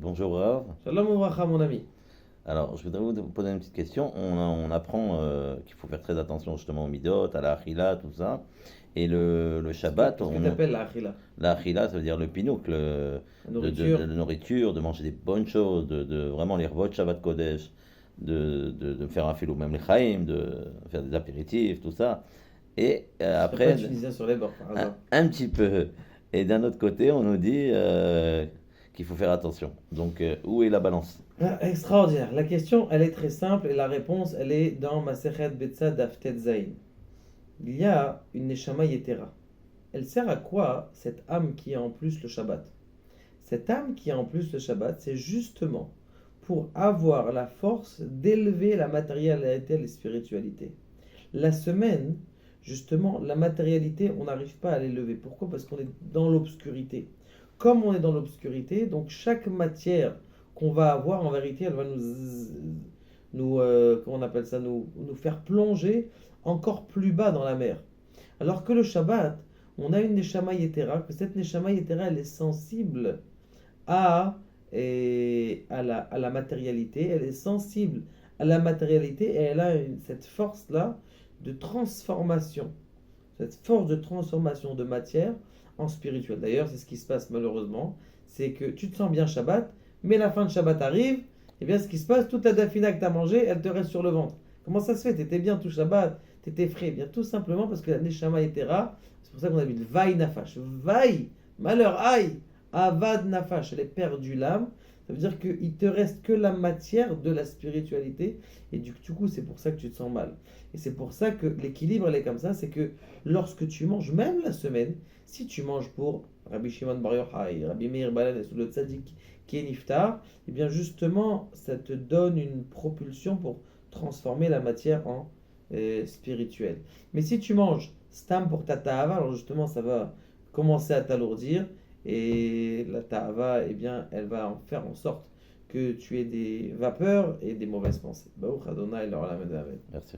Bonjour Rav. Shalom Ouvracha, mon ami. Alors, je voudrais vous poser une petite question. On apprend qu'il faut faire très attention justement aux midot, à la achila, tout ça. Et le Shabbat, Qu'est-ce que tu appelles la achila? la achila, ça veut dire le pinouk, La de nourriture? la nourriture, de manger des bonnes choses, de vraiment les revot Shabbat Kodesh, de faire un fil ou même les chaim, de faire des apéritifs, tout ça. Et Je serais pas après, tunisien sur les bords par hasard. un petit peu. Et d'un autre côté, on nous dit qu'il faut faire attention. Donc, où est la balance? Ah, extraordinaire. La question, elle est très simple et la réponse, elle est dans Masechet Betsa Daf Tet Zayin. Il y a une Neshama Yetera. Elle sert à quoi cette âme qui a en plus le Shabbat? Cette âme qui a en plus le Shabbat, c'est justement pour avoir la force d'élever la matérialité et la spiritualité. La semaine, justement, la matérialité, on n'arrive pas à l'élever. Pourquoi? Parce qu'on est dans l'obscurité. Comme on est dans l'obscurité, donc chaque matière qu'on va avoir, en vérité, elle va comment on appelle ça, nous faire plonger encore plus bas dans la mer. Alors que le Shabbat, on a une Neshama Yetera, que cette Neshama Yetera, elle est sensible à, à la matérialité, elle est sensible à la matérialité et elle a cette force-là de transformation, cette force de transformation de matière en spirituel. D'ailleurs, c'est ce qui se passe malheureusement, c'est que tu te sens bien Shabbat, mais la fin de Shabbat arrive, et bien ce qui se passe, toute la dafina que tu as mangée, elle te reste sur le ventre. Comment ça se fait? Tu étais bien tout Shabbat, tu étais frais. Bien tout simplement parce que la Neshama était rare, c'est pour ça qu'on habite Vaï Nafash. Vaï, malheur, aïe, Avad Nafash, elle est perdue l'âme. Ça veut dire qu'il te reste que la matière de la spiritualité, et du coup, c'est pour ça que tu te sens mal. Et c'est pour ça que l'équilibre, elle est comme ça, c'est que lorsque tu manges, même la semaine, si tu manges pour Rabbi Shimon Bar Yochai, Rabbi Meir Balanes ou le Tzadik qui est Niftar, et bien justement, ça te donne une propulsion pour transformer la matière en spirituelle. Mais si tu manges stam pour ta ta'ava, alors justement, ça va commencer à t'alourdir, et la ta'ava, eh bien, elle va en faire en sorte que tu aies des vapeurs et des mauvaises pensées. Baruch Adonai, leur Amen. Merci.